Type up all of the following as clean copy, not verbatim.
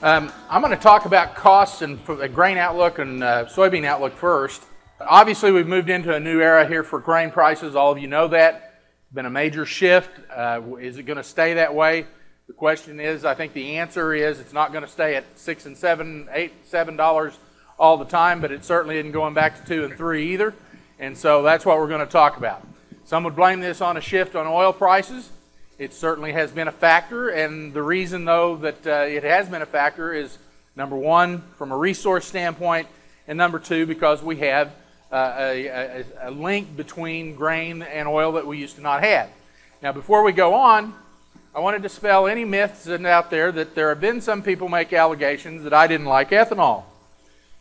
I'm going to talk about costs and grain outlook and soybean outlook first. Obviously, we've moved into a new era here for grain prices. All of you know that. It's been a major shift. Is it going to stay that way? The question is, I think the answer is it's not going to stay at $6 and $7 all the time, but it certainly isn't going back to $2 and $3 either. And so that's what we're going to talk about. Some would blame this on a shift on oil prices. It certainly has been a factor, and the reason, though, that it has been a factor is, number one, from a resource standpoint, and number two, because we have a link between grain and oil that we used to not have. Now, before we go on, I want to dispel any myths out there that there have been some people make allegations that I didn't like ethanol.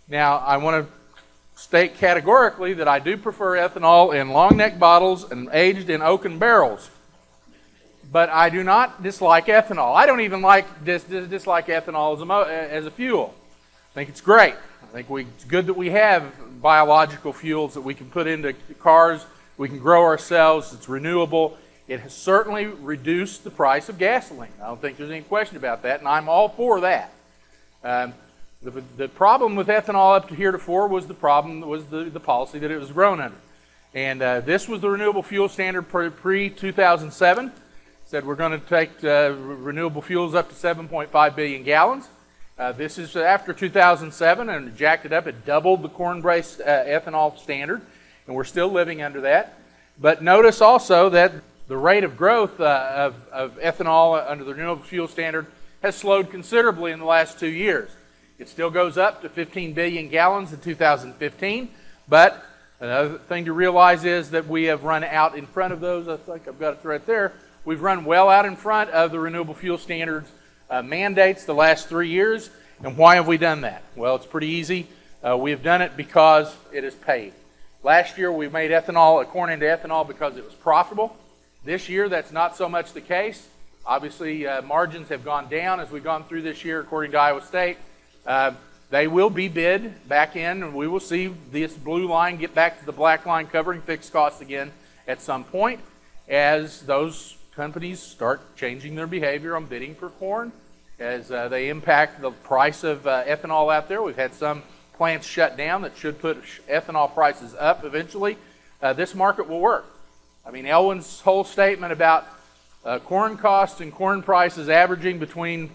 Now, I want to state categorically that I do prefer ethanol in long neck bottles and aged in oaken barrels. But I do not dislike ethanol. I don't even dislike ethanol as a fuel. I think it's great. I think it's good that we have biological fuels that we can put into cars. We can grow ourselves. It's renewable. It has certainly reduced the price of gasoline. I don't think there's any question about that, and I'm all for that. The problem with ethanol up to heretofore was the policy that it was grown under. And this was the renewable fuel standard pre-2007. Said we're going to take renewable fuels up to 7.5 billion gallons. This is after 2007, and jacked it up. It doubled the corn-based ethanol standard, and we're still living under that. But notice also that the rate of growth of ethanol under the renewable fuel standard has slowed considerably in the last 2 years. It still goes up to 15 billion gallons in 2015, but another thing to realize is that we have run out in front of those. I think I've got it right there. We've run well out in front of the renewable fuel standards mandates the last 3 years. And why have we done that? Well, it's pretty easy. We have done it because it is paid. Last year we made corn into ethanol because it was profitable. This year that's not so much the case. Obviously margins have gone down as we've gone through this year according to Iowa State. They will be bid back in, and we will see this blue line get back to the black line covering fixed costs again at some point as those companies start changing their behavior on bidding for corn, as they impact the price of ethanol out there. We've had some plants shut down that should put ethanol prices up eventually. This market will work. I mean, Elwin's whole statement about corn costs and corn prices averaging within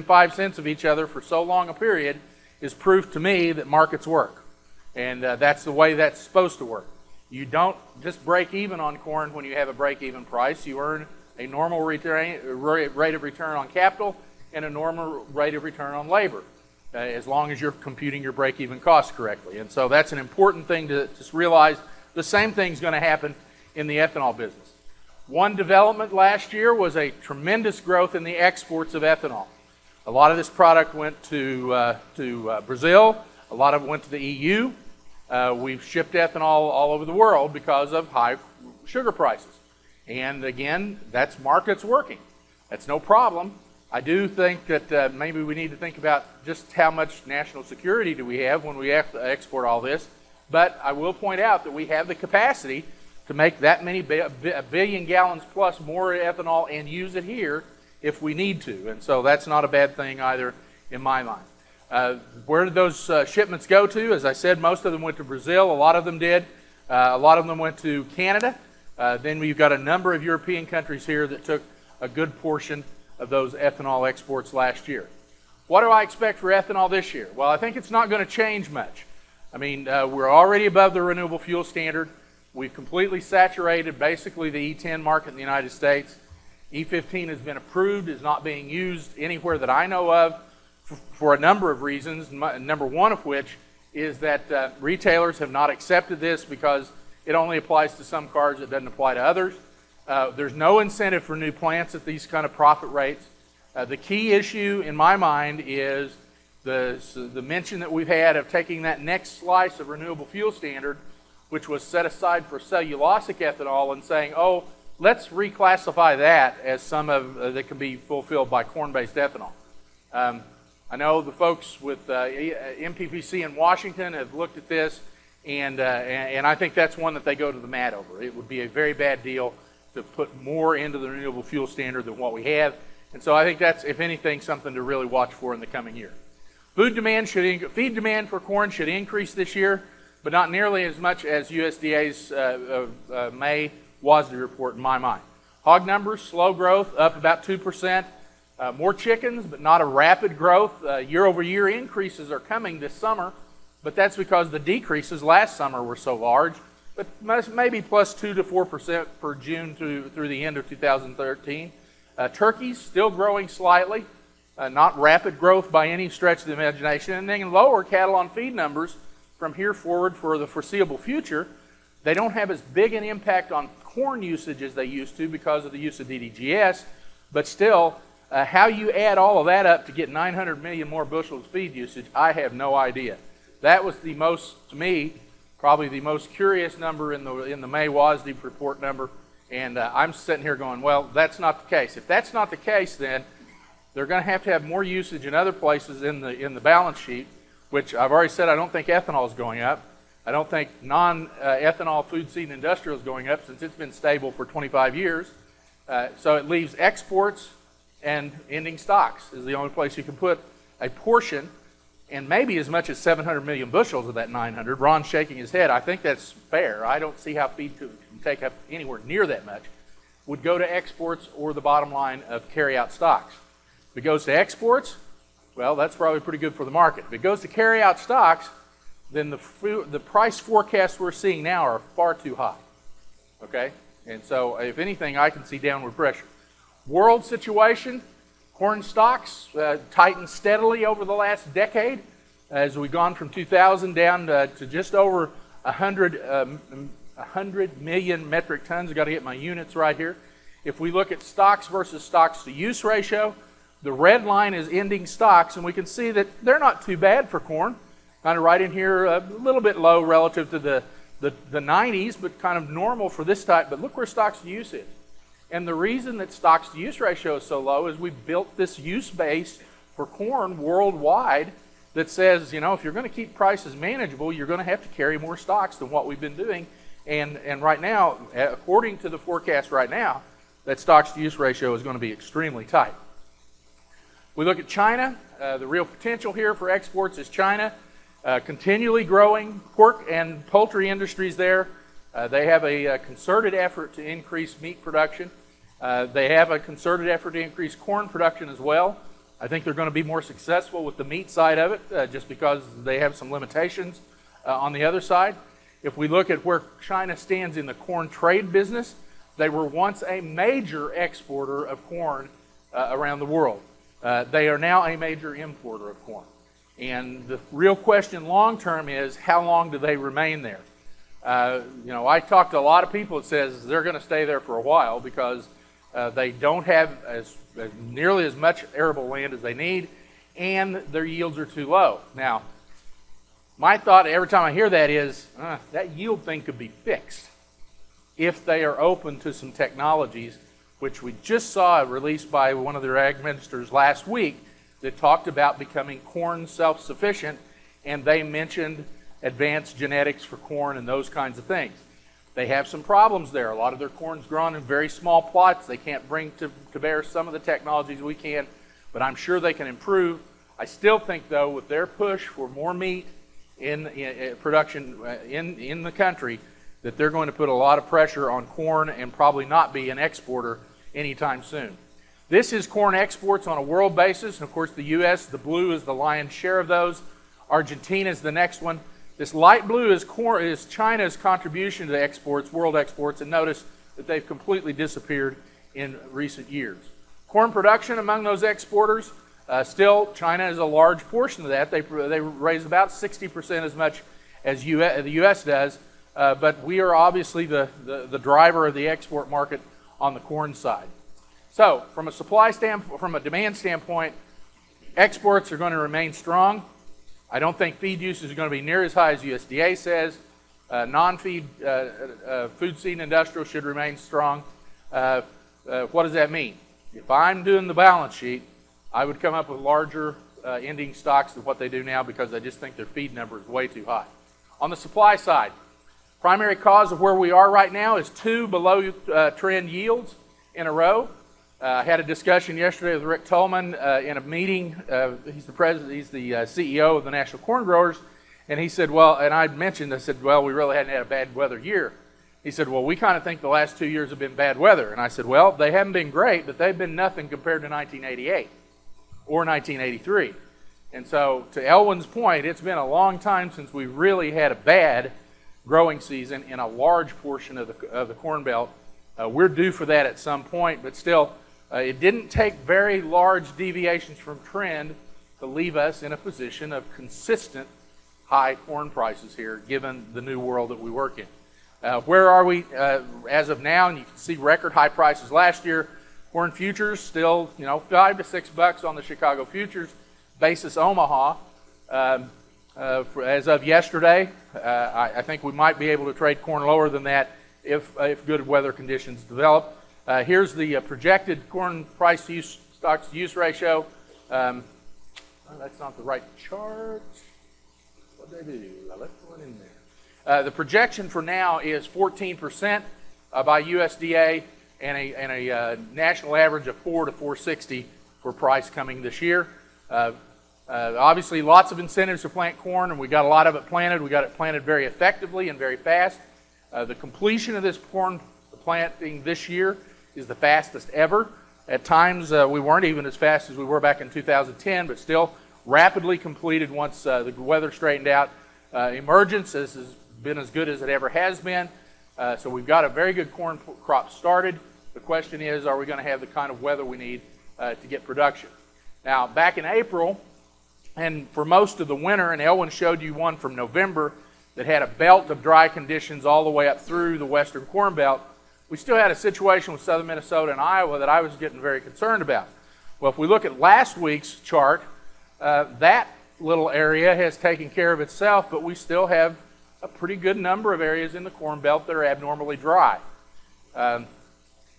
5 cents of each other for so long a period is proof to me that markets work. And that's the way that's supposed to work. You don't just break even on corn when you have a break-even price. You earn a normal rate of return on capital and a normal rate of return on labor, as long as you're computing your break-even costs correctly. And so that's an important thing to just realize. The same thing's going to happen in the ethanol business. One development last year was a tremendous growth in the exports of ethanol. A lot of this product went to Brazil. A lot of it went to the EU. We've shipped ethanol all over the world because of high sugar prices. And again, that's markets working. That's no problem. I do think that maybe we need to think about just how much national security do we have when we have to export all this. But I will point out that we have the capacity to make that many a billion gallons plus more ethanol and use it here if we need to. And so that's not a bad thing either in my mind. Where did those shipments go to? As I said, most of them went to Brazil. A lot of them did. A lot of them went to Canada. Then we've got a number of European countries here that took a good portion of those ethanol exports last year. What do I expect for ethanol this year? Well, I think it's not going to change much. I mean, we're already above the renewable fuel standard. We've completely saturated basically the E10 market in the United States. E15 has been approved, is not being used anywhere that I know of for a number of reasons, number one of which is that retailers have not accepted this because it only applies to some cars, it doesn't apply to others. There's no incentive for new plants at these kind of profit rates. The key issue in my mind is the mention that we've had of taking that next slice of renewable fuel standard, which was set aside for cellulosic ethanol, and saying, oh, let's reclassify that as some of that can be fulfilled by corn-based ethanol. I know the folks with MPPC in Washington have looked at this, and I think that's one that they go to the mat over. It would be a very bad deal to put more into the renewable fuel standard than what we have, And so I think that's, if anything, something to really watch for in the coming year. Feed demand for corn should increase this year, but not nearly as much as USDA's May WASDE report in my mind. Hog numbers, slow growth, up about 2%. More chickens, but not a rapid growth. Year-over-year increases are coming this summer, but that's because the decreases last summer were so large. But maybe plus 2 to 4% for June through the end of 2013. Turkeys still growing slightly, not rapid growth by any stretch of the imagination. And then lower cattle on feed numbers from here forward for the foreseeable future. They don't have as big an impact on corn usage as they used to because of the use of DDGS, but still, how you add all of that up to get 900 million more bushels of feed usage, I have no idea. That was the most, to me, probably the most curious number in the May WASDE report number, and I'm sitting here going, well, that's not the case. If that's not the case, then they're going to have more usage in other places in the balance sheet, which I've already said I don't think ethanol is going up. I don't think non-ethanol food, seed, and industrial is going up since it's been stable for 25 years. So it leaves exports and ending stocks is the only place you can put a portion, and maybe as much as 700 million bushels of that 900. Ron's shaking his head. I think that's fair. I don't see how feed can take up anywhere near that much. Would go to exports or the bottom line of carry-out stocks. If it goes to exports, well, that's probably pretty good for the market. If it goes to carry-out stocks, then the price forecasts we're seeing now are far too high. Okay? And so, if anything, I can see downward pressure. World situation, corn stocks tightened steadily over the last decade as we've gone from 2000 down to just over 100 million metric tons. I've got to get my units right here. If we look at stocks versus stocks to use ratio, the red line is ending stocks, and we can see that they're not too bad for corn. Kind of right in here, a little bit low relative to the 90s, but kind of normal for this type. But look where stocks to use is. And the reason that stocks to use ratio is so low is we built this use base for corn worldwide that says, you know, if you're going to keep prices manageable, you're going to have to carry more stocks than what we've been doing. And right now, according to the forecast right now, that stocks to use ratio is going to be extremely tight. We look at China. The real potential here for exports is China. Continually growing pork and poultry industries there. They have a concerted effort to increase meat production. They have a concerted effort to increase corn production as well. I think they're going to be more successful with the meat side of it just because they have some limitations on the other side. If we look at where China stands in the corn trade business, they were once a major exporter of corn around the world. They are now a major importer of corn. And the real question long term is, how long do they remain there? You know, I talked to a lot of people that says they're going to stay there for a while because they don't have nearly as much arable land as they need, and their yields are too low. Now, my thought every time I hear that is, that yield thing could be fixed if they are open to some technologies, which we just saw released by one of their ag ministers last week that talked about becoming corn self-sufficient, and they mentioned advanced genetics for corn and those kinds of things. They have some problems there. A lot of their corn's grown in very small plots. They can't bring to bear some of the technologies we can, but I'm sure they can improve. I still think, though, with their push for more meat in production in the country, that they're going to put a lot of pressure on corn and probably not be an exporter anytime soon. This is corn exports on a world basis, and of course the U.S., the blue is the lion's share of those. Argentina is the next one. This light blue is China's contribution to exports, world exports, and notice that they've completely disappeared in recent years. Corn production among those exporters, still China is a large portion of that. They raise about 60% as much as the U.S. does, but we are obviously the driver of the export market on the corn side. So from a demand standpoint, exports are going to remain strong. I don't think feed usage is going to be near as high as USDA says. Non-feed food, seed, and industrial should remain strong. What does that mean? If I'm doing the balance sheet, I would come up with larger ending stocks than what they do now because I just think their feed number is way too high. On the supply side, primary cause of where we are right now is 2 below trend yields in a row. I had a discussion yesterday with Rick Tolman in a meeting. He's the president, he's the CEO of the National Corn Growers, and he said, well, and I said, well, we really hadn't had a bad weather year. He said, well, we kind of think the last 2 years have been bad weather. And I said, well, they haven't been great, but they've been nothing compared to 1988 or 1983. And so, to Elwin's point, it's been a long time since we really had a bad growing season in a large portion of the Corn Belt. We're due for that at some point, but still, it didn't take very large deviations from trend to leave us in a position of consistent high corn prices here, given the new world that we work in. Where are we as of now? And you can see record high prices last year. Corn futures still, $5 to $6 on the Chicago futures basis Omaha. As of yesterday, I think we might be able to trade corn lower than that if good weather conditions develop. Here's the projected corn price to use, stocks to use ratio. Well, that's not the right chart. What did I do? I left one in there. The projection for now is 14% by USDA and a national average of 4 to 460 for price coming this year. Obviously, lots of incentives to plant corn, and we got a lot of it planted. We got it planted very effectively and very fast. The completion of this corn planting this year is the fastest ever. At times, we weren't even as fast as we were back in 2010, but still rapidly completed once the weather straightened out. Emergence has been as good as it ever has been. So we've got a very good corn crop started. The question is, are we going to have the kind of weather we need to get production? Now, back in April, and for most of the winter, and Elwin showed you one from November that had a belt of dry conditions all the way up through the western corn belt, we still had a situation with southern Minnesota and Iowa that I was getting very concerned about. Well, if we look at last week's chart, that little area has taken care of itself, but we still have a pretty good number of areas in the corn belt that are abnormally dry.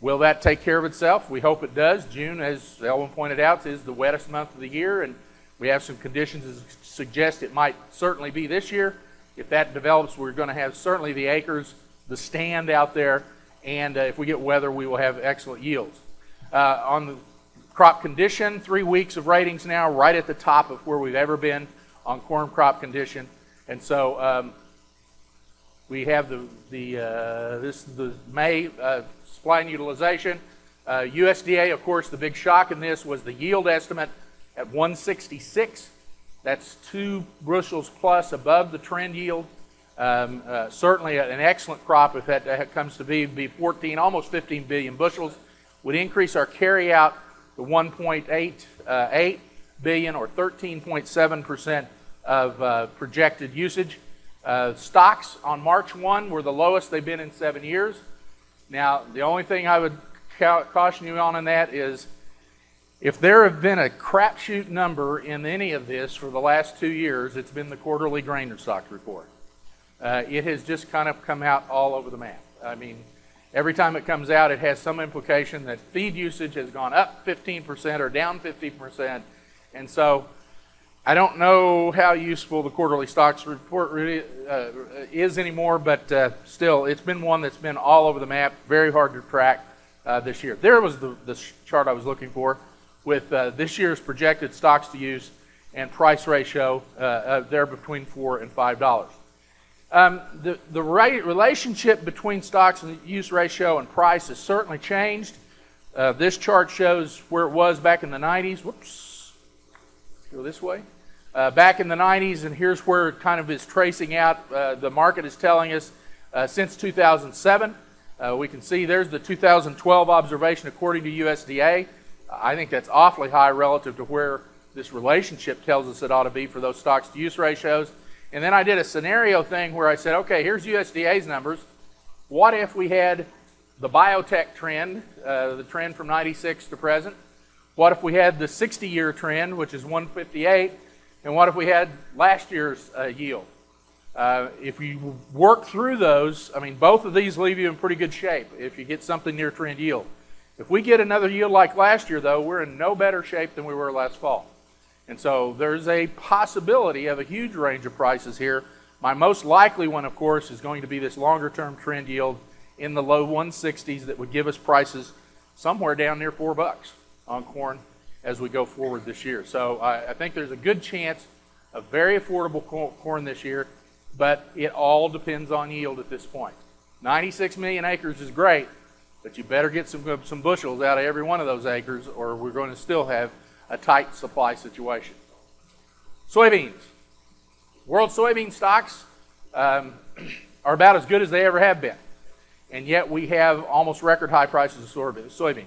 Will that take care of itself? We hope it does. June, as Elwin pointed out, is the wettest month of the year, and we have some conditions that suggest it might certainly be this year. If that develops, we're going to have certainly the acres, the stand out there, and if we get weather, we will have excellent yields. On the crop condition, 3 weeks of ratings now, right at the top of where we've ever been on corn crop condition. And so we have the May supply and utilization. USDA, of course, the big shock in this was the yield estimate at 166. That's 2 bushels plus above the trend yield. Certainly an excellent crop if that comes to be 14, almost 15 billion bushels. Would increase our carryout to 1.88 billion or 13.7% of projected usage. Stocks on March 1 were the lowest they've been in 7 years. Now, the only thing I would caution you on in that is if there have been a crapshoot number in any of this for the last 2 years, it's been the quarterly grain stocks report. It has just kind of come out all over the map. I mean, every time it comes out, it has some implication that feed usage has gone up 15% or down 50%. And so I don't know how useful the quarterly stocks report really is anymore, but still, it's been one that's been all over the map, very hard to track this year. There was the chart I was looking for with this year's projected stocks to use and price ratio there between $4 and $5. The relationship between stocks and use ratio and price has certainly changed. This chart shows where it was back in the 90s. Whoops. Let's go this way. Back in the 90s, and here's where it kind of is tracing out. The market is telling us since 2007. We can see there's the 2012 observation according to USDA. I think that's awfully high relative to where this relationship tells us it ought to be for those stocks to use ratios. And then I did a scenario thing where I said, okay, here's USDA's numbers. What if we had the biotech trend, the trend from 96 to present? What if we had the 60-year trend, which is 158? And what if we had last year's yield? If you work through those, I mean, both of these leave you in pretty good shape if you get something near trend yield. If we get another yield like last year, though, we're in no better shape than we were last fall. And so there's a possibility of a huge range of prices here. My most likely one, of course, is going to be this longer-term trend yield in the low 160s that would give us prices somewhere down near $4 on corn as we go forward this year. So I think there's a good chance of very affordable corn this year, but it all depends on yield at this point. 96 million acres is great, but you better get some bushels out of every one of those acres, or we're going to still have a tight supply situation. Soybeans. World soybean stocks are about as good as they ever have been, and yet we have almost record high prices of soybeans.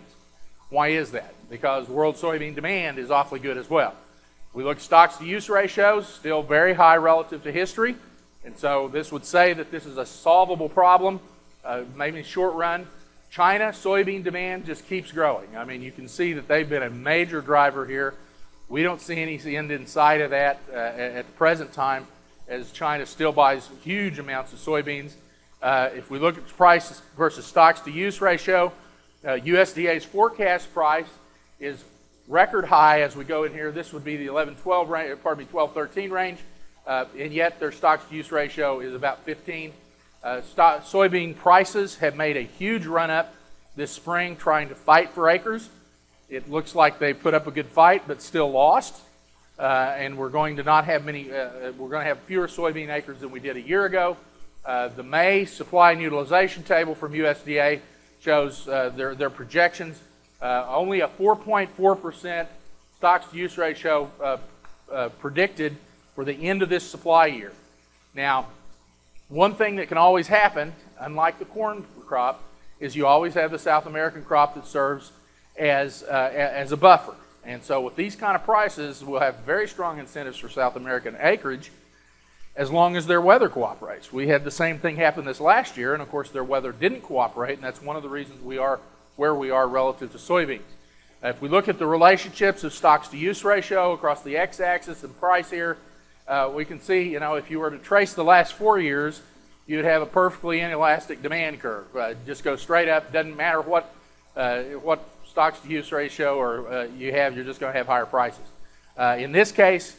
Why is that? Because world soybean demand is awfully good as well. We look at stocks to use ratios, still very high relative to history, and so this would say that this is a solvable problem, maybe short run. China soybean demand just keeps growing. I mean, you can see that they've been a major driver here. We don't see any end in sight of that at the present time, as China still buys huge amounts of soybeans. If we look at the price versus stocks to use ratio, USDA's forecast price is record high as we go in here. This would be the 11-12 range, pardon me, 12-13 range, and yet their stocks to use ratio is about 15. Soybean prices have made a huge run up this spring trying to fight for acres. It looks like they put up a good fight, but still lost. And we're going to not have many. We're going to have fewer soybean acres than we did a year ago. The May supply and utilization table from USDA shows their projections. Only a 4.4% stocks to use ratio predicted for the end of this supply year. Now, one thing that can always happen, unlike the corn crop, is you always have the South American crop that serves as a buffer. And so with these kind of prices, we'll have very strong incentives for South American acreage as long as their weather cooperates. We had the same thing happen this last year, and of course their weather didn't cooperate, and that's one of the reasons we are where we are relative to soybeans. If we look at the relationships of stocks to use ratio across the x-axis and price here, we can see, you know, if you were to trace the last 4 years, you'd have a perfectly inelastic demand curve. Just go straight up. Doesn't matter what stocks to use ratio or you have, you're just going to have higher prices. In this case,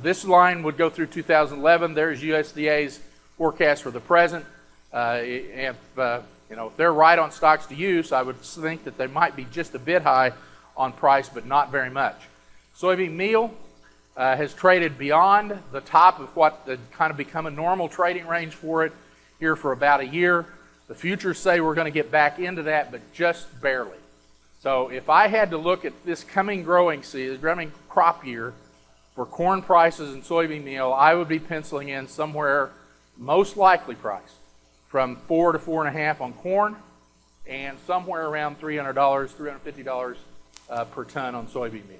this line would go through 2011. There's USDA's forecast for the present. If they're right on stocks to use, I would think that they might be just a bit high on price, but not very much. Soybean meal has traded beyond the top of what had kind of become a normal trading range for it here for about a year. The futures say we're going to get back into that, but just barely. So if I had to look at this coming growing season, coming crop year for corn prices and soybean meal, I would be penciling in somewhere, most likely price, from $4 to $4.50 on corn, and somewhere around $300, $350 per ton on soybean meal.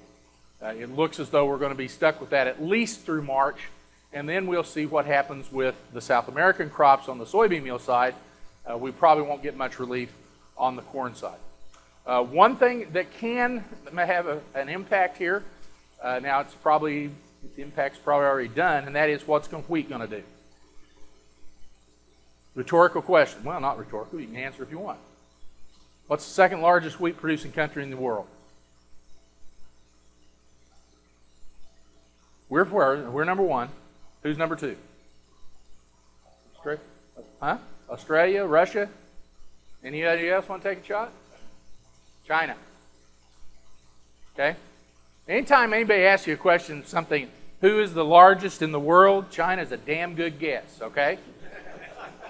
It looks as though we're going to be stuck with that at least through March, and then we'll see what happens with the South American crops on the soybean meal side. We probably won't get much relief on the corn side. One thing that may have an impact here, now the impact's probably already done, and that is what's wheat going to do? Rhetorical question. Well, not rhetorical. You can answer if you want. What's the second largest wheat producing country in the world? We're number one. Who's number two? Australia, Russia? Anybody else want to take a shot? China. Okay? Anytime anybody asks you a question, who is the largest in the world? China's a damn good guess, okay?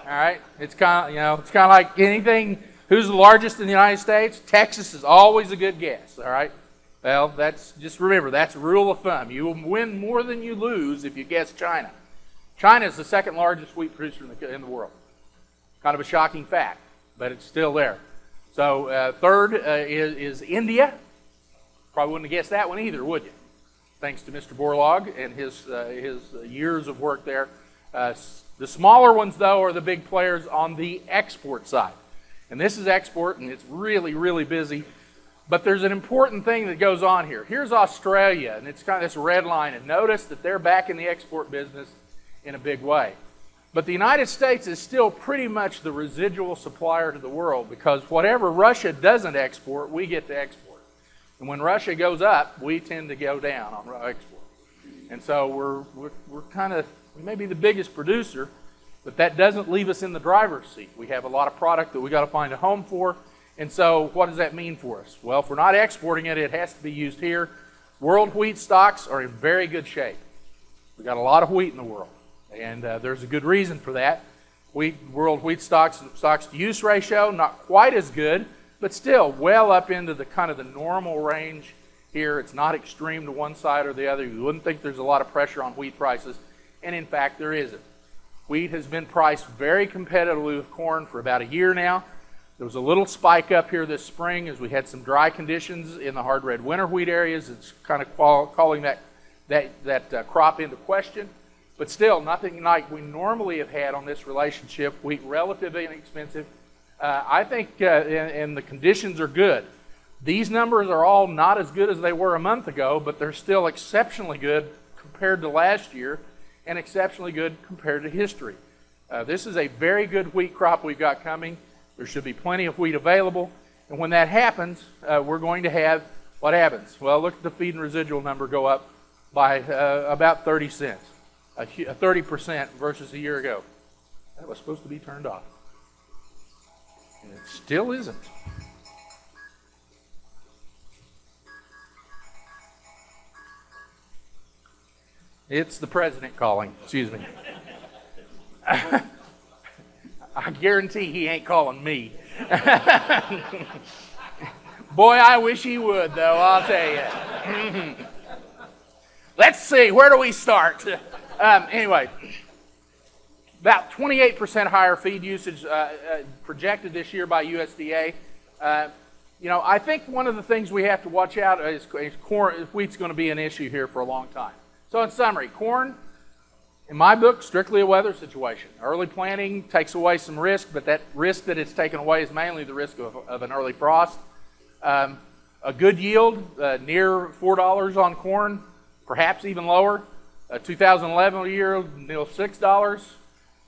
All right? It's kind of like anything. Who's the largest in the United States? Texas is always a good guess, all right? Well, just remember, that's a rule of thumb. You will win more than you lose if you guess China. China is the second largest wheat producer in the world. Kind of a shocking fact, but it's still there. So third is India. Probably wouldn't have guessed that one either, would you? Thanks to Mr. Borlaug and his years of work there. The smaller ones, though, are the big players on the export side. And this is export, and it's really, really busy. But there's an important thing that goes on here. Here's Australia, and it's kind of this red line. And notice that they're back in the export business in a big way. But the United States is still pretty much the residual supplier to the world, because whatever Russia doesn't export, we get to export. And when Russia goes up, we tend to go down on export. And so we may be the biggest producer, but that doesn't leave us in the driver's seat. We have a lot of product that we got to find a home for, And so what does that mean for us? Well, if we're not exporting it, it has to be used here. World wheat stocks are in very good shape. We've got a lot of wheat in the world, and there's a good reason for that. World wheat stocks to use ratio, not quite as good, but still well up into the kind of the normal range here. It's not extreme to one side or the other. You wouldn't think there's a lot of pressure on wheat prices, and in fact there isn't. Wheat has been priced very competitively with corn for about a year now. There was a little spike up here this spring as we had some dry conditions in the hard red winter wheat areas. It's kind of calling that crop into question. But still, nothing like we normally have had on this relationship. Wheat relatively inexpensive. I think and the conditions are good. These numbers are all not as good as they were a month ago, but they're still exceptionally good compared to last year and exceptionally good compared to history. This is a very good wheat crop we've got coming. There should be plenty of wheat available. And when that happens, we're going to have, what happens? Well, look at the feed and residual number go up by about 30 cents, a 30% versus a year ago. That was supposed to be turned off. And it still isn't. It's the president calling. Excuse me. I guarantee he ain't calling me. Boy, I wish he would, though, I'll tell you. Let's see, where do we start? Anyway, about 28% higher feed usage projected this year by USDA. You know, I think one of the things we have to watch out is corn. Wheat's going to be an issue here for a long time. So in summary, corn, in my book, strictly a weather situation. Early planting takes away some risk, but that risk that it's taken away is mainly the risk of an early frost. A good yield, near $4 on corn, perhaps even lower. 2011 year, near $6.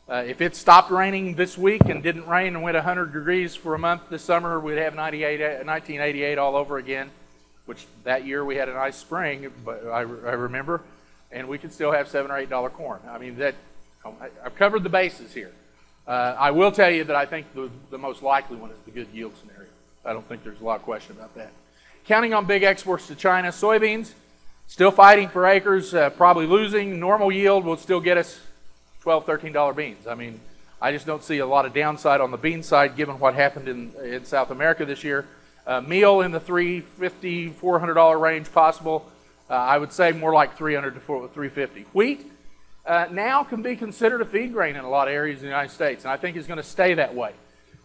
If it stopped raining this week and didn't rain and went 100 degrees for a month this summer, we'd have 1988 all over again, which that year we had a nice spring, but I remember, and we could still have $7 or $8 corn. I mean, I've covered the bases here. I will tell you that I think the most likely one is the good yield scenario. I don't think there's a lot of question about that. Counting on big exports to China, soybeans, still fighting for acres, probably losing. Normal yield will still get us $12, $13 beans. I mean, I just don't see a lot of downside on the bean side given what happened in South America this year. Meal in the $350, $400 range possible. I would say more like $300 to $350. Wheat now can be considered a feed grain in a lot of areas in the United States, and I think it's going to stay that way.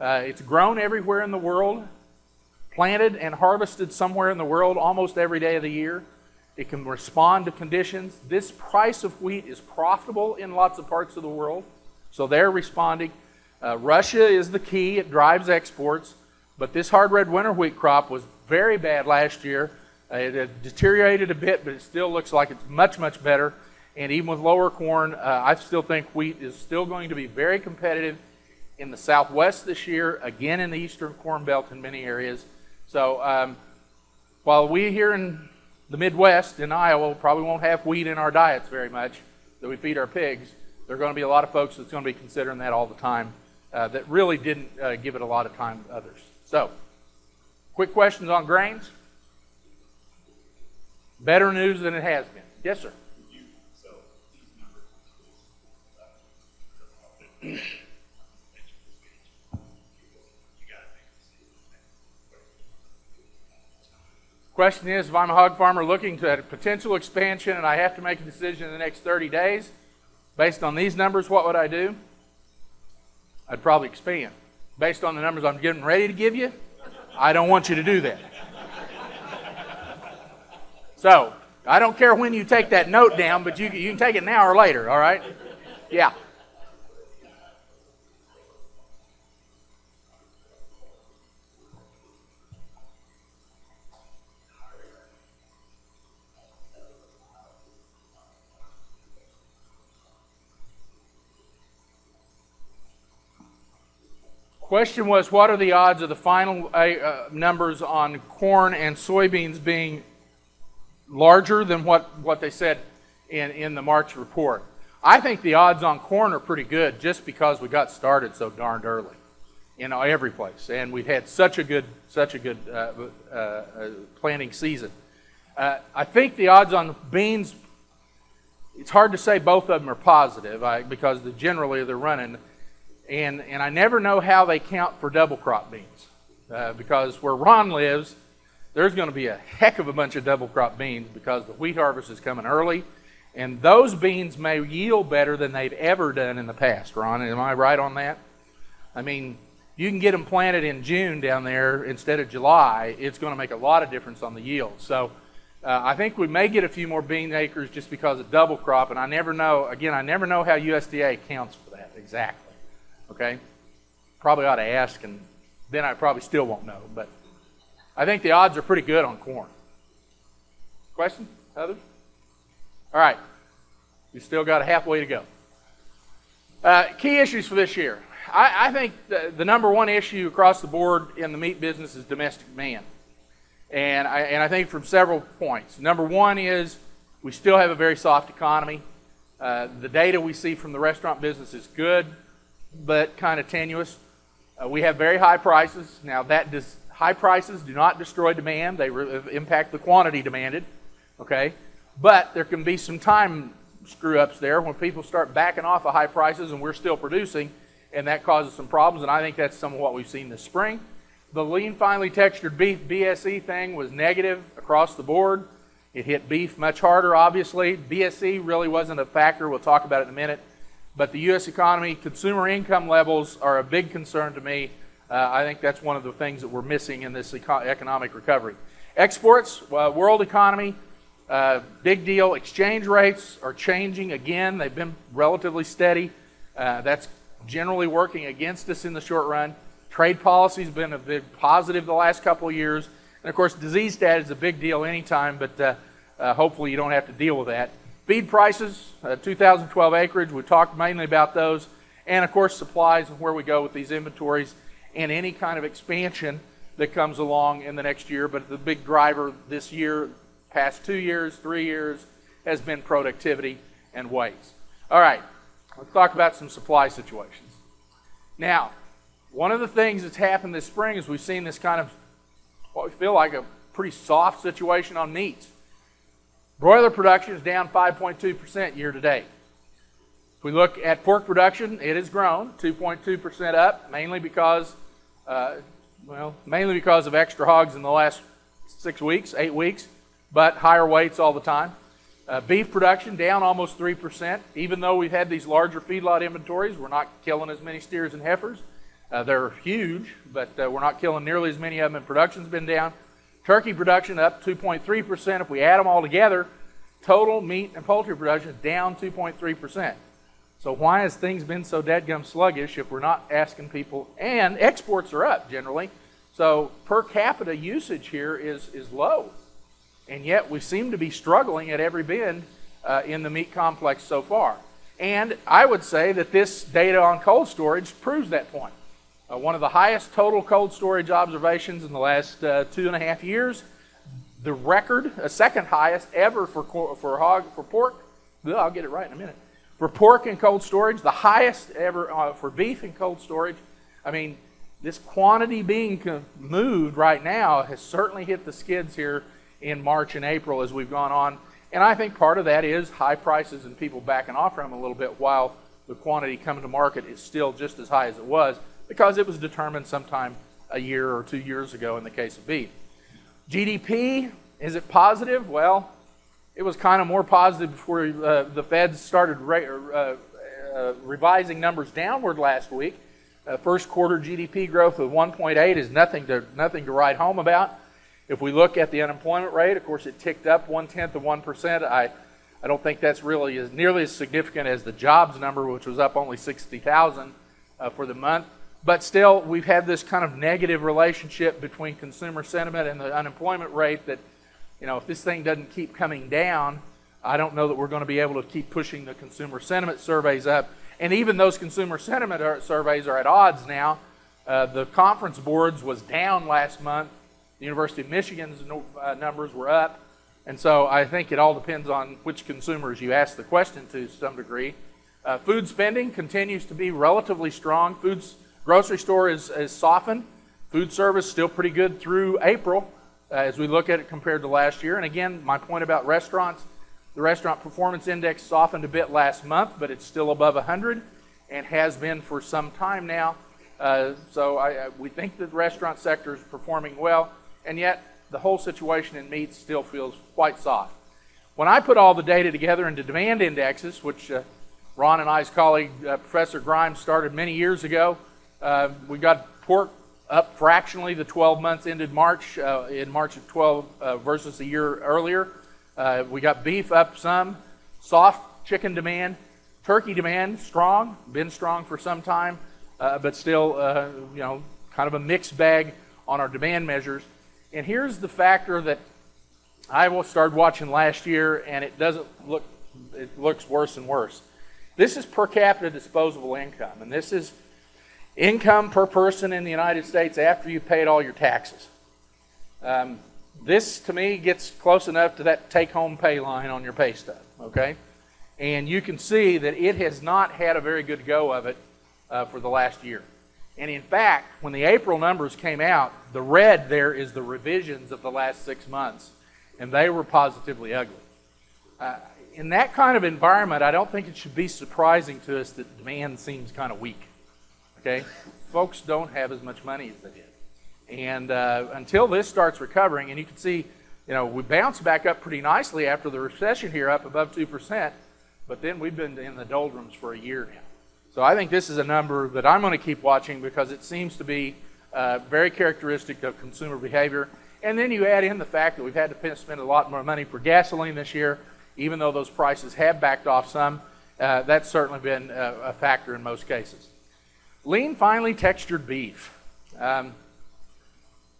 It's grown everywhere in the world, planted and harvested somewhere in the world almost every day of the year. It can respond to conditions. This price of wheat is profitable in lots of parts of the world, so they're responding. Russia is the key. It drives exports, but this hard red winter wheat crop was very bad last year. It had deteriorated a bit, but it still looks like it's much, much better. And even with lower corn, I still think wheat is still going to be very competitive in the Southwest this year, again in the Eastern Corn Belt in many areas. So while we here in the Midwest, in Iowa, probably won't have wheat in our diets very much that we feed our pigs, there are going to be a lot of folks that's going to be considering that all the time that really didn't give it a lot of time to others. So, quick questions on grains? Better news than it has been. Yes, sir. Question is, if I'm a hog farmer looking at a potential expansion and I have to make a decision in the next 30 days, based on these numbers, what would I do? I'd probably expand. Based on the numbers I'm getting ready to give you, I don't want you to do that. So, I don't care when you take that note down, but you can take it now or later, all right? Yeah. Question was, what are the odds of the final numbers on corn and soybeans being larger than what they said in the March report? I think the odds on corn are pretty good just because we got started so darned early. in every place, and we've had such a good planting season. I think the odds on beans, it's hard to say both of them are positive because generally they're running, and I never know how they count for double crop beans because where Ron lives, there's going to be a heck of a bunch of double crop beans because the wheat harvest is coming early, and those beans may yield better than they've ever done in the past. Ron, am I right on that? I mean, you can get them planted in June down there instead of July. It's going to make a lot of difference on the yield. So I think we may get a few more bean acres just because of double crop, and I never know, again, I never know how USDA accounts for that exactly, okay? Probably ought to ask, and then I probably still won't know, but I think the odds are pretty good on corn. Question? Others? All right. We still got a halfway to go. Key issues for this year. I think the number one issue across the board in the meat business is domestic demand. And I think from several points. Number one is we still have a very soft economy. The data we see from the restaurant business is good, but kind of tenuous. We have very high prices. Now, high prices do not destroy demand. They impact the quantity demanded, okay? But there can be some time screw-ups there when people start backing off of high prices and we're still producing, and that causes some problems, and I think that's some of what we've seen this spring. The lean, finely textured beef BSE thing was negative across the board. It hit beef much harder, obviously. BSE really wasn't a factor. We'll talk about it in a minute. But the U.S. economy, consumer income levels are a big concern to me. I think that's one of the things that we're missing in this economic recovery. Exports, world economy, big deal. Exchange rates are changing again. They've been relatively steady. That's generally working against us in the short run. Trade policy has been a big positive the last couple of years. And of course, disease stat is a big deal anytime, but hopefully you don't have to deal with that. Feed prices, 2012 acreage, we talked mainly about those. And of course, supplies and where we go with these inventories and any kind of expansion that comes along in the next year. But the big driver this year, past 2 years, 3 years, has been productivity and weights. All right, let's talk about some supply situations. Now, one of the things that's happened this spring is we've seen this kind of, what we feel like a pretty soft situation on meats. Broiler production is down 5.2% year to date. If we look at pork production, it has grown 2.2% up, mainly because of extra hogs in the last 8 weeks, but higher weights all the time. Beef production down almost 3%. Even though we've had these larger feedlot inventories, we're not killing as many steers and heifers. They're huge, but we're not killing nearly as many of them, and production's been down. Turkey production up 2.3%. If we add them all together, total meat and poultry production is down 2.3%. So why has things been so dadgum sluggish if we're not asking people? And exports are up generally. So per capita usage here is low. And yet we seem to be struggling at every bend in the meat complex so far. And I would say that this data on cold storage proves that point. One of the highest total cold storage observations in the last 2.5 years. The record, second highest ever for pork. I'll get it right in a minute. For pork in cold storage, the highest ever for beef in cold storage. I mean, this quantity being moved right now has certainly hit the skids here in March and April as we've gone on. And I think part of that is high prices and people backing off from them a little bit while the quantity coming to market is still just as high as it was because it was determined sometime a year or 2 years ago in the case of beef. GDP, is it positive? Well, it was kind of more positive before the Fed started revising numbers downward last week. First quarter GDP growth of 1.8 is nothing to write home about. If we look at the unemployment rate, of course, it ticked up 0.1%. I don't think that's really nearly as significant as the jobs number, which was up only 60,000 for the month. But still, we've had this kind of negative relationship between consumer sentiment and the unemployment rate that, you know, if this thing doesn't keep coming down, I don't know that we're going to be able to keep pushing the consumer sentiment surveys up. And even those consumer sentiment surveys are at odds now. The conference boards was down last month. The University of Michigan's numbers were up. And so I think it all depends on which consumers you ask the question to some degree. Food spending continues to be relatively strong. Grocery store is softened. Food service still pretty good through April as we look at it compared to last year. And again, my point about restaurants, the Restaurant Performance Index softened a bit last month, but it's still above 100 and has been for some time now. So we think that the restaurant sector is performing well, and yet the whole situation in meat still feels quite soft. When I put all the data together into demand indexes, which Ron and I's colleague, Professor Grimes, started many years ago, we got pork up fractionally the 12 months ended March, in March of 12 versus a year earlier. We got beef up some, soft chicken demand, turkey demand strong, been strong for some time, but still, kind of a mixed bag on our demand measures. And here's the factor that I started watching last year, and it looks worse and worse. This is per capita disposable income, and this is income per person in the United States after you paid all your taxes. This, to me, gets close enough to that take-home pay line on your pay stub, okay? And you can see that it has not had a very good go of it for the last year. And in fact, when the April numbers came out, the red there is the revisions of the last 6 months, and they were positively ugly. In that kind of environment, I don't think it should be surprising to us that demand seems kind of weak. Okay, folks don't have as much money as they did, and until this starts recovering, and you can see, we bounced back up pretty nicely after the recession here, up above 2%, but then we've been in the doldrums for a year now. So I think this is a number that I'm going to keep watching because it seems to be very characteristic of consumer behavior. And then you add in the fact that we've had to spend a lot more money for gasoline this year, even though those prices have backed off some. That's certainly been a factor in most cases. Lean, finely textured beef.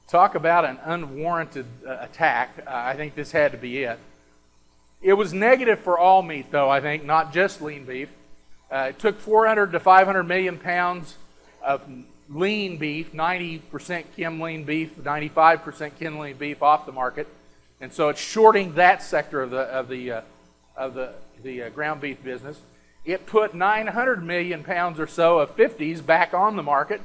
Talk about an unwarranted attack. I think this had to be it. It was negative for all meat, though, I think, not just lean beef. It took 400 to 500 million pounds of lean beef, 90% Kim lean beef, 95% Kim lean beef off the market, and so it's shorting that sector of the ground beef business. It put 900 million pounds or so of 50s back on the market,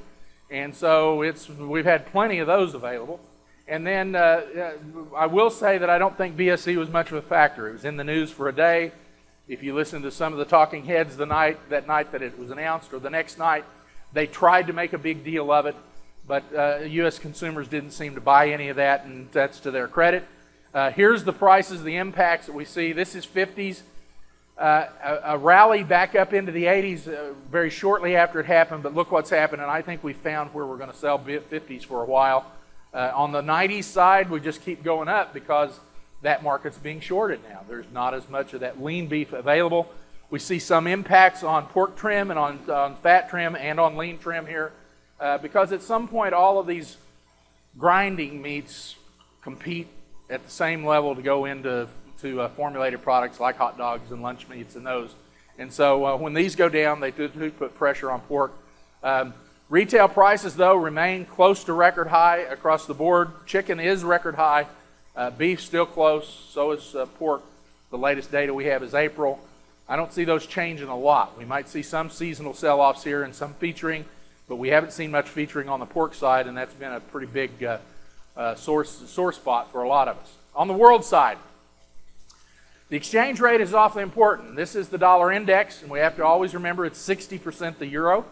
and so we've had plenty of those available. And then I will say that I don't think BSE was much of a factor. It was in the news for a day. If you listen to some of the talking heads that night that it was announced, or the next night, they tried to make a big deal of it, but U.S. consumers didn't seem to buy any of that, and that's to their credit. Here's the prices, the impacts that we see. This is 50s. A rally back up into the 80s very shortly after it happened, but look what's happened, and I think we found where we're going to sell 50s for a while. On the 90s side, we just keep going up because that market's being shorted now. There's not as much of that lean beef available. We see some impacts on pork trim and on fat trim and on lean trim here because at some point all of these grinding meats compete at the same level to go into formulated products like hot dogs and lunch meats and those. And so when these go down, they do put pressure on pork. Retail prices, though, remain close to record high across the board. Chicken is record high. Beef still close, so is pork. The latest data we have is April. I don't see those changing a lot. We might see some seasonal sell-offs here and some featuring, but we haven't seen much featuring on the pork side, and that's been a pretty big sore spot for a lot of us. On the world side, the exchange rate is awfully important. This is the dollar index, and we have to always remember it's 60% the euro,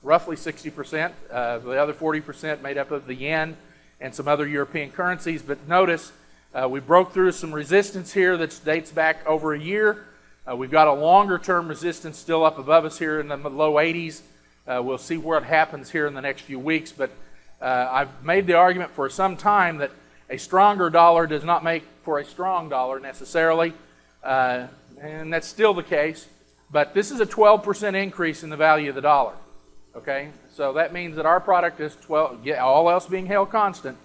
roughly 60%. The other 40% made up of the yen and some other European currencies. But notice we broke through some resistance here that dates back over a year. We've got a longer-term resistance still up above us here in the low 80s. We'll see what happens here in the next few weeks. But I've made the argument for some time that a stronger dollar does not make for a strong dollar necessarily. And that's still the case. But this is a 12% increase in the value of the dollar. Okay, so that means that our product is all else being held constant,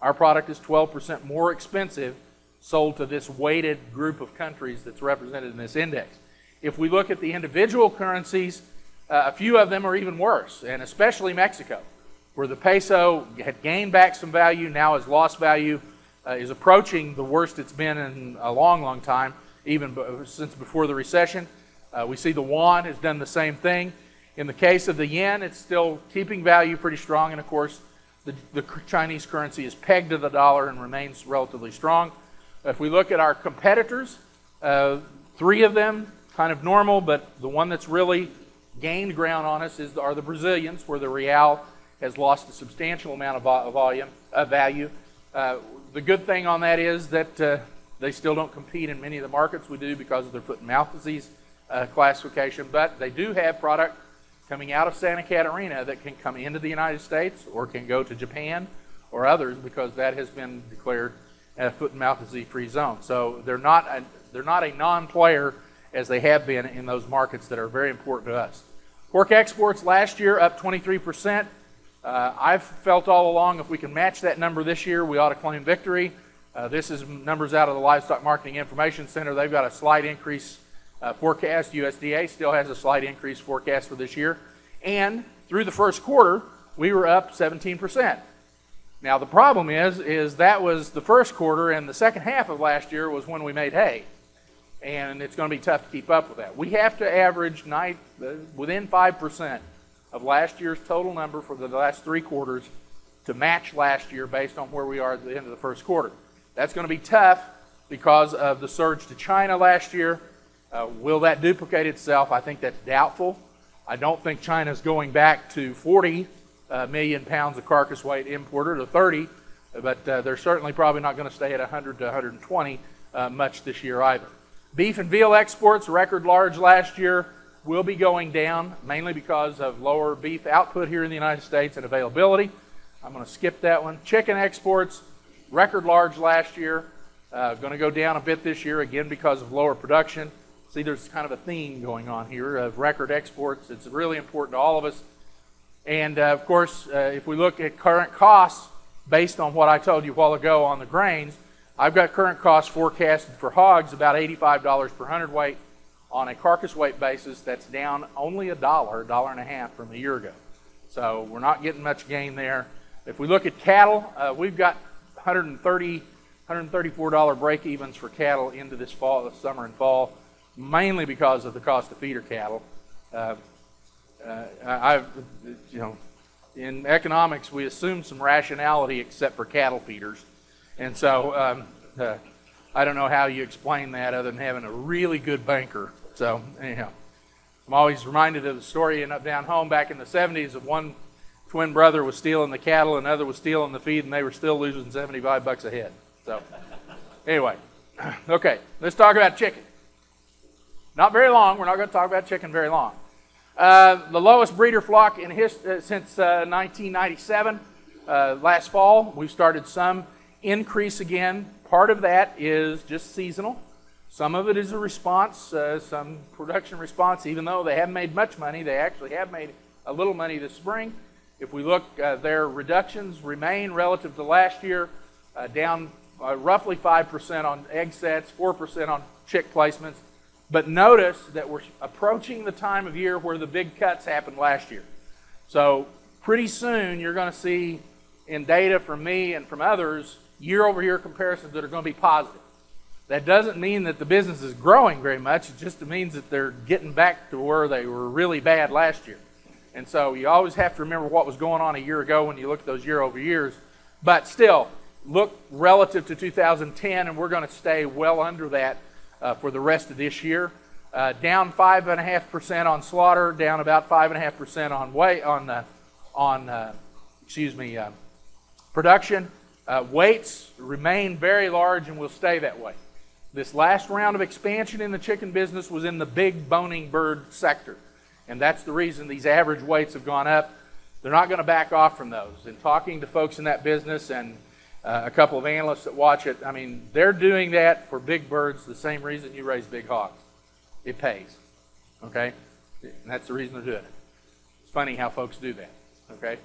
our product is 12% more expensive sold to this weighted group of countries that's represented in this index. If we look at the individual currencies, a few of them are even worse, and especially Mexico, where the peso had gained back some value, now has lost value, is approaching the worst it's been in a long, long time, even since before the recession. We see the yuan has done the same thing. In the case of the yen, it's still keeping value pretty strong, and of course, the Chinese currency is pegged to the dollar and remains relatively strong. If we look at our competitors, 3 of them kind of normal, but the one that's really gained ground on us are the Brazilians, where the real has lost a substantial amount of value. The good thing on that is that they still don't compete in many of the markets we do because of their foot and mouth disease classification, but they do have product coming out of Santa Catarina that can come into the United States or can go to Japan or others, because that has been declared a foot and mouth disease free zone. So they're not a non-player as they have been in those markets that are very important to us. Pork exports last year up 23%. I've felt all along if we can match that number this year, we ought to claim victory. This is numbers out of the Livestock Marketing Information Center. They've got a slight increase forecast. USDA still has a slight increase forecast for this year. And through the first quarter, we were up 17%. Now the problem is that was the first quarter, and the second half of last year was when we made hay. And it's going to be tough to keep up with that. We have to average within 5% of last year's total number for the last 3 quarters to match last year based on where we are at the end of the first quarter. That's going to be tough because of the surge to China last year. Will that duplicate itself? I think that's doubtful. I don't think China's going back to 40 million pounds of carcass weight imported, or 30, but they're certainly probably not going to stay at 100 to 120 much this year either. Beef and veal exports, record large last year, will be going down, mainly because of lower beef output here in the United States and availability. I'm going to skip that one. Chicken exports, record large last year, going to go down a bit this year, again because of lower production. See, there's kind of a theme going on here of record exports. It's really important to all of us. And of course, if we look at current costs, based on what I told you a while ago on the grains, I've got current costs forecasted for hogs about $85 per hundredweight on a carcass weight basis. That's down only $1, $1.50 from a year ago. So we're not getting much gain there. If we look at cattle, we've got $130, $134 break-evens for cattle into this fall, this summer and fall, mainly because of the cost of feeder cattle. In economics, we assume some rationality except for cattle feeders. And so I don't know how you explain that other than having a really good banker. So anyhow, I'm always reminded of the story down home back in the 70s of one twin brother was stealing the cattle and the other was stealing the feed, and they were still losing 75 bucks a head. So anyway, okay, let's talk about chicken. Not very long. We're not going to talk about chicken very long. The lowest breeder flock in since 1997. Last fall, we've started some increase again. Part of that is just seasonal. Some of it is a response, some production response. Even though they haven't made much money, they actually have made a little money this spring. If we look, their reductions remain relative to last year, down roughly 5% on egg sets, 4% on chick placements. But notice that we're approaching the time of year where the big cuts happened last year. So pretty soon you're going to see in data from me and from others year-over-year comparisons that are going to be positive. That doesn't mean that the business is growing very much. It just means that they're getting back to where they were really bad last year. And so you always have to remember what was going on a year ago when you look at those year-over-years. But still, look relative to 2010, and we're going to stay well under that for the rest of this year. Down 5.5% on slaughter, down about 5.5% on weight production. Weights remain very large and will stay that way. This last round of expansion in the chicken business was in the big boning bird sector, and that's the reason these average weights have gone up. They're not going to back off from those. In talking to folks in that business and a couple of analysts that watch it, I mean, they're doing that for big birds the same reason you raise big hogs. It pays, okay? And that's the reason they're doing it. It's funny how folks do that, okay?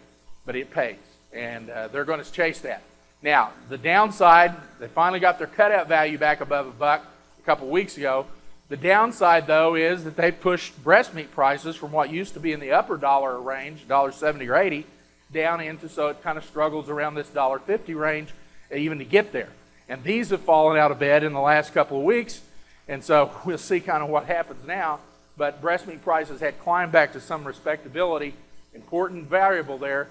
But it pays, and they're going to chase that. Now, the downside, they finally got their cutout value back above $1 a couple weeks ago. The downside, though, is that they pushed breast meat prices from what used to be in the upper dollar range, $1.70 or $1.80, down into, so it kind of struggles around this $1.50 range even to get there. And these have fallen out of bed in the last couple of weeks, and so we'll see kind of what happens now. but breast meat prices had climbed back to some respectability. Important variable there.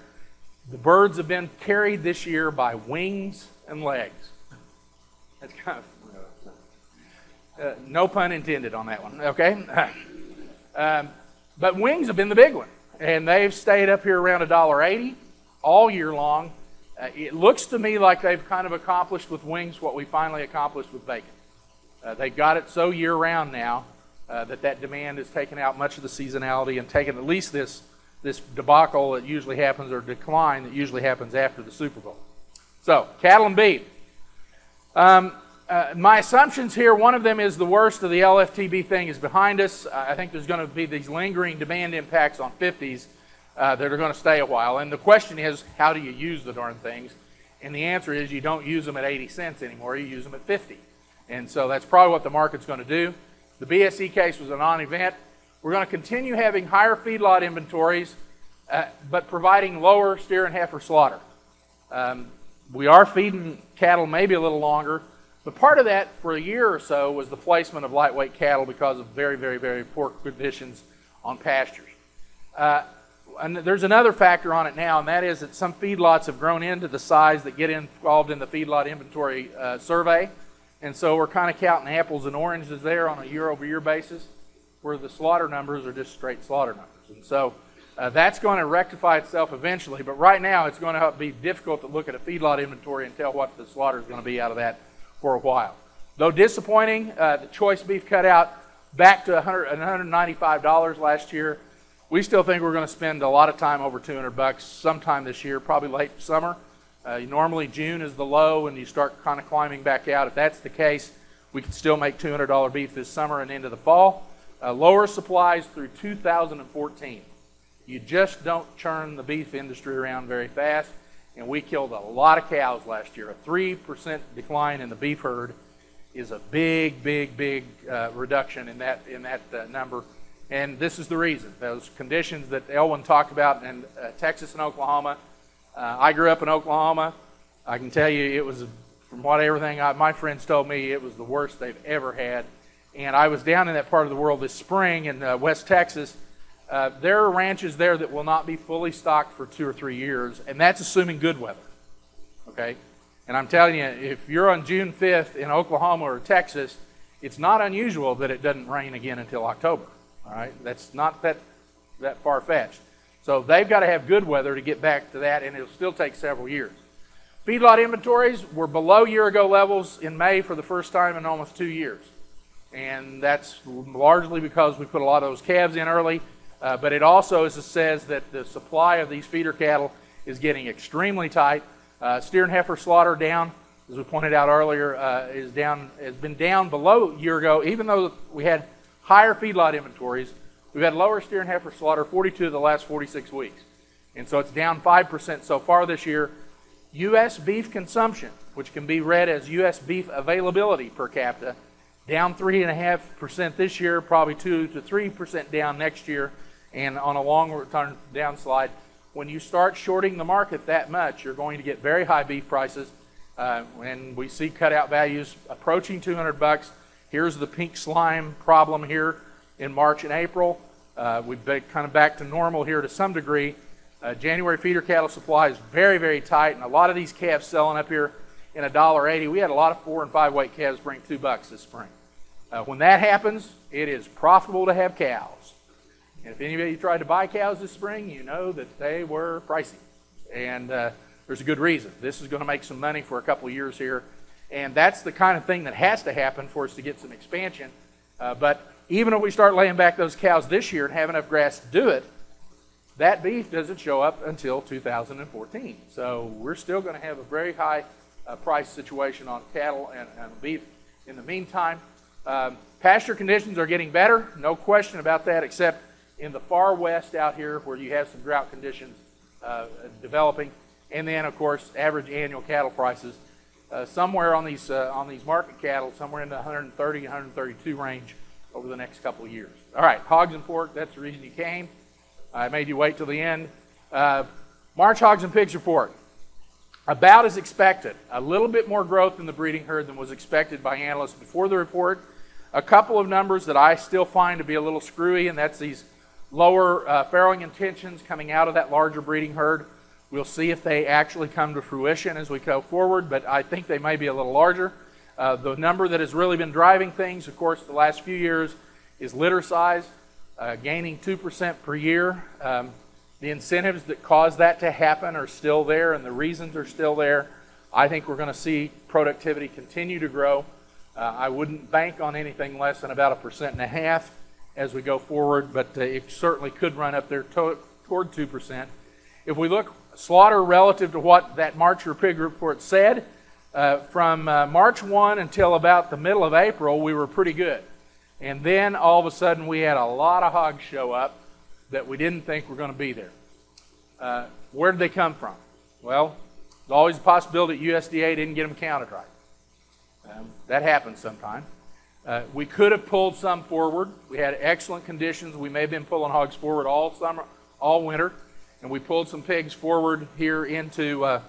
The birds have been carried this year by wings and legs. That's kind of, no pun intended on that one, okay? But wings have been the big one, and they've stayed up here around $1.80 all year long. It looks to me like they've kind of accomplished with wings what we finally accomplished with bacon. They got it so year-round now that demand has taken out much of the seasonality and taken at least this debacle that usually happens, or decline that usually happens after the Super Bowl. So, cattle and beef. My assumptions here, one of them is the worst of the LFTB thing is behind us. I think there's going to be these lingering demand impacts on 50s that are going to stay a while. And the question is, how do you use the darn things? And the answer is you don't use them at 80 cents anymore, you use them at 50. And so that's probably what the market's going to do. The BSE case was a non-event. We're going to continue having higher feedlot inventories, but providing lower steer and heifer slaughter. We are feeding cattle maybe a little longer, but part of that for a year or so was the placement of lightweight cattle because of very, very, very poor conditions on pastures. And there's another factor on it now, and that is that some feedlots have grown into the size that get involved in the feedlot inventory survey. And so we're kind of counting apples and oranges there on a year-over-year basis, where the slaughter numbers are just straight slaughter numbers. And so that's going to rectify itself eventually, but right now it's going to be difficult to look at a feedlot inventory and tell what the slaughter is going to be out of that for a while. Though disappointing, the choice beef cutout back to $195 last year. We still think we're going to spend a lot of time over $200 sometime this year, probably late summer. Normally June is the low and you start kind of climbing back out. If that's the case, we can still make $200 beef this summer and into the fall. Lower supplies through 2014. You just don't churn the beef industry around very fast, and we killed a lot of cows last year. A 3% decline in the beef herd is a big, big, big reduction in that number. And this is the reason. Those conditions that Elwin talked about in Texas and Oklahoma. I grew up in Oklahoma. I can tell you it was, from what everything my friends told me, it was the worst they've ever had. And I was down in that part of the world this spring in West Texas. There are ranches there that will not be fully stocked for 2 or 3 years, and that's assuming good weather. Okay? And I'm telling you, if you're on June 5th in Oklahoma or Texas, it's not unusual that it doesn't rain again until October. All right? That's not that far-fetched. So they've got to have good weather to get back to that, and it'll still take several years. Feedlot inventories were below year-ago levels in May for the first time in almost 2 years. And that's largely because we put a lot of those calves in early, but it also says that the supply of these feeder cattle is getting extremely tight. Steer and heifer slaughter down, as we pointed out earlier, has been down below year ago, even though we had higher feedlot inventories. We've had lower steer and heifer slaughter 42 of the last 46 weeks. And so it's down 5% so far this year. U.S. beef consumption, which can be read as U.S. beef availability per capita, down 3.5% this year, probably 2 to 3% down next year, and on a long-term downslide. When you start shorting the market that much, you're going to get very high beef prices. And we see cutout values approaching $200. Here's the pink slime problem here in March and April. We've been kind of back to normal here to some degree. January feeder cattle supply is very, very tight, and a lot of these calves selling up here in $1.80. We had a lot of 4 and 5 weight calves bring $2 this spring. When that happens, it is profitable to have cows. And if anybody tried to buy cows this spring, you know that they were pricey. And there's a good reason. This is going to make some money for a couple of years here. And that's the kind of thing that has to happen for us to get some expansion. But even if we start laying back those cows this year and have enough grass to do it, that beef doesn't show up until 2014. So we're still going to have a very high price situation on cattle and beef in the meantime. Pasture conditions are getting better, no question about that, except in the far west out here where you have some drought conditions developing. And then, of course, average annual cattle prices somewhere on these market cattle, somewhere in the 130, 132 range over the next couple of years. All right, hogs and pork, that's the reason you came. I made you wait till the end. March hogs and pigs report. About as expected. A little bit more growth in the breeding herd than was expected by analysts before the report. a couple of numbers that I still find to be a little screwy, and that's these lower farrowing intentions coming out of that larger breeding herd. We'll see if they actually come to fruition as we go forward, but I think they may be a little larger. The number that has really been driving things, of course, the last few years is litter size, gaining 2% per year. The incentives that cause that to happen are still there, and the reasons are still there. I think we're going to see productivity continue to grow. I wouldn't bank on anything less than about 1.5% as we go forward, but it certainly could run up there toward 2%. If we look slaughter relative to what that March pig report said, from March 1 until about the middle of April, we were pretty good. And then all of a sudden we had a lot of hogs show up that we didn't think were going to be there. Where did they come from? Well, there's always a possibility that USDA didn't get them counted right. That happens sometimes. We could have pulled some forward. We had excellent conditions. We may have been pulling hogs forward all summer, all winter, and we pulled some pigs forward here into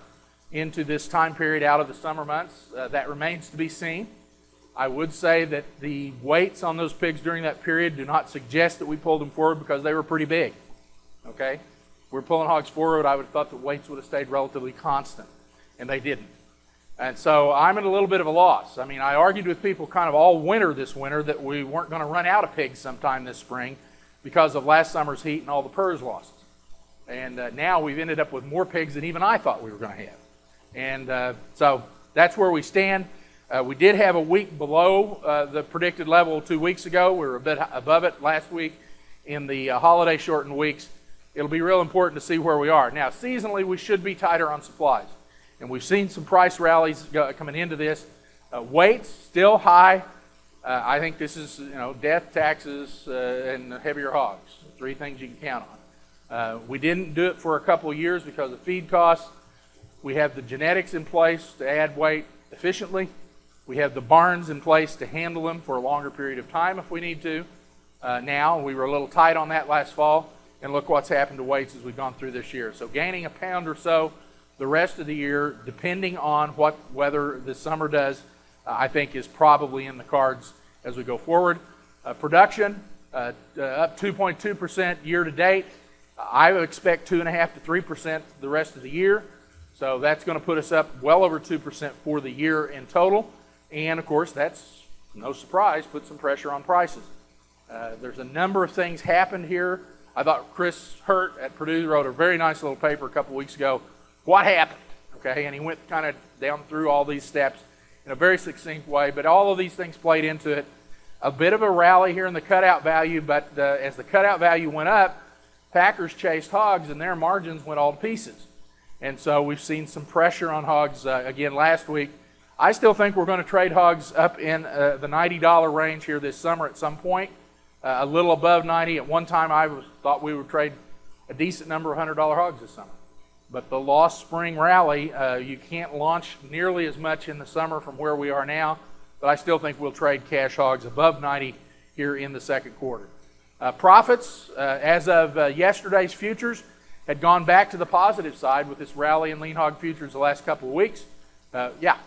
this time period out of the summer months. That remains to be seen. I would say that the weights on those pigs during that period do not suggest that we pulled them forward because they were pretty big. Okay? If we're pulling hogs forward, I would have thought the weights would have stayed relatively constant, and they didn't. And so I'm at a little bit of a loss. I mean, I argued with people kind of all winter this winter that we weren't going to run out of pigs sometime this spring because of last summer's heat and all the PRRS losses. And now we've ended up with more pigs than even I thought we were going to have. And so that's where we stand. We did have a week below the predicted level 2 weeks ago. We were a bit above it last week in the holiday shortened weeks. It'll be real important to see where we are. Now, seasonally, we should be tighter on supplies. And we've seen some price rallies coming into this. Weights still high. I think this is, death, taxes, and heavier hogs. 3 things you can count on. We didn't do it for a couple of years because of feed costs. We have the genetics in place to add weight efficiently. We have the barns in place to handle them for a longer period of time if we need to. Now, we were a little tight on that last fall, and look what's happened to weights as we've gone through this year. So gaining a pound or so the rest of the year, depending on what weather the summer does, I think is probably in the cards as we go forward. Production, up 2.2% year to date. I would expect 2.5% to 3% the rest of the year. So that's going to put us up well over 2% for the year in total. And of course, that's no surprise, put some pressure on prices. There's a number of things happened here. I thought Chris Hurt at Purdue wrote a very nice little paper a couple weeks ago. What happened? Okay, and he went kind of down through all these steps in a very succinct way, but all of these things played into it. A bit of a rally here in the cutout value, but as the cutout value went up, packers chased hogs and their margins went all to pieces. And so we've seen some pressure on hogs again last week. I still think we're going to trade hogs up in the $90 range here this summer at some point, a little above 90. At one time I thought we would trade a decent number of $100 hogs this summer. But the lost spring rally, you can't launch nearly as much in the summer from where we are now, but I still think we'll trade cash hogs above 90 here in the second quarter. Profits, as of yesterday's futures, had gone back to the positive side with this rally in lean hog futures the last couple of weeks. Yeah.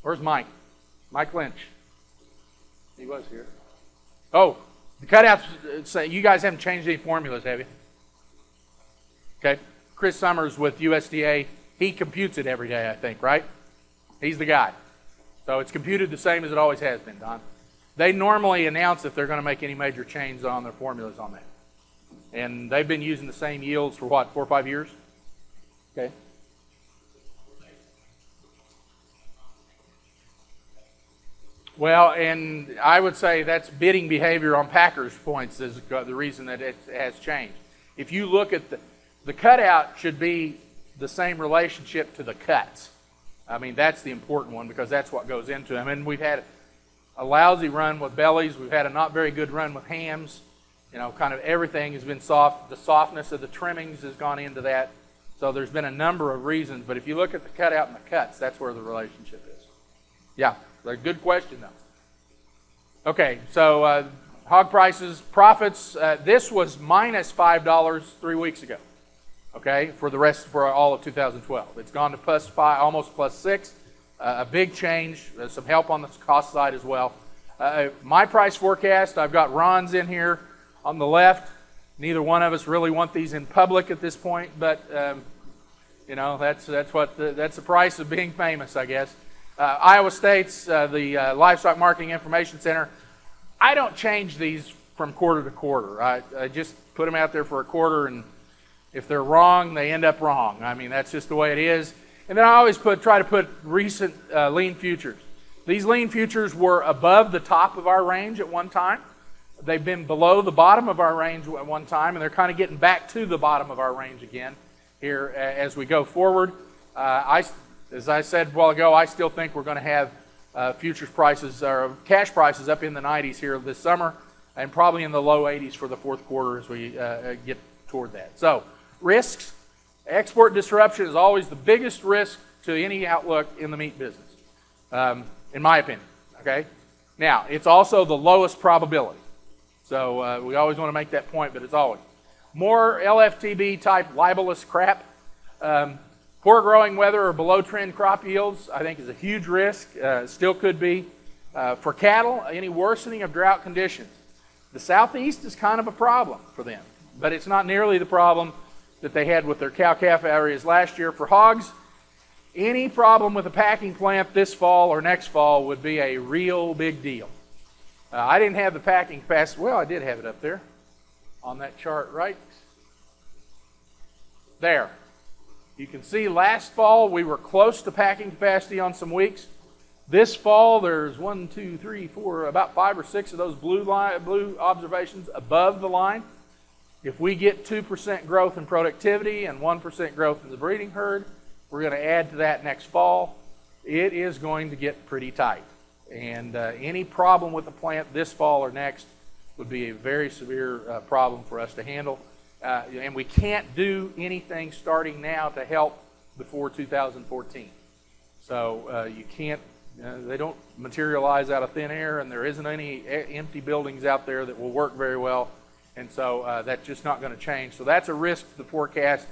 Where's Mike? Mike Lynch. He was here. Oh, the cutouts, you guys haven't changed any formulas, have you? Okay. Chris Summers with USDA, he computes it every day, I think, right? He's the guy. So it's computed the same as it always has been, Don. They normally announce if they're going to make any major changes on their formulas on that. And they've been using the same yields for what, 4 or 5 years? Okay. Well, and I would say that's bidding behavior on packers' points is the reason that it has changed. If you look at the cutout should be the same relationship to the cuts. I mean, that's the important one because that's what goes into them. And we've had a lousy run with bellies. We've had a not very good run with hams. Kind of everything has been soft. The softness of the trimmings has gone into that. So there's been a number of reasons. But if you look at the cutout and the cuts, that's where the relationship is. Yeah. A good question, though. Okay, so hog prices, profits. This was minus $5 3 weeks ago. okay, for all of 2012. It's gone to +5, almost +6, a big change, some help on the cost side as well. My price forecast, I've got Ron's in here on the left. Neither one of us really want these in public at this point, but you know, that's the price of being famous, I guess. Iowa State's the Livestock Marketing Information Center. I don't change these from quarter to quarter. I just put them out there for a quarter, and if they're wrong, they end up wrong. I mean, that's just the way it is. And then I always try to put recent lean futures. These lean futures were above the top of our range at one time. They've been below the bottom of our range at one time, and they're kind of getting back to the bottom of our range again here as we go forward. As I said a while ago, I still think we're going to have futures prices or cash prices up in the 90s here this summer, and probably in the low 80s for the fourth quarter as we get toward that. So, risks. Export disruption is always the biggest risk to any outlook in the meat business, in my opinion. Okay. Now, it's also the lowest probability. So we always want to make that point, but it's always. More LFTB type libelous crap. Poor growing weather or below trend crop yields, I think, is a huge risk. Still could be. For cattle, any worsening of drought conditions. The southeast is kind of a problem for them, but it's not nearly the problem that they had with their cow-calf areas last year. For hogs, any problem with a packing plant this fall or next fall would be a real big deal. I didn't have the packing capacity. Well, I did have it up there on that chart right there. You can see last fall we were close to packing capacity on some weeks. This fall there's 1, 2, 3, 4, about 5 or 6 of those blue observations above the line. If we get 2% growth in productivity and 1% growth in the breeding herd, we're going to add to that next fall. It is going to get pretty tight. And any problem with the plant this fall or next would be a very severe problem for us to handle. And we can't do anything starting now to help before 2014. So you can't, they don't materialize out of thin air, and there isn't any empty buildings out there that will work very well. And so that's just not going to change. So that's a risk to the forecast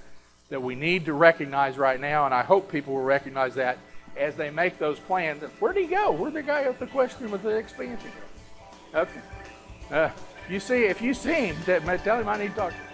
that we need to recognize right now, and I hope people will recognize that as they make those plans. Where'd he go? Where'd the guy with the question with the expansion go? Okay. If you see him, tell him I need to talk to him.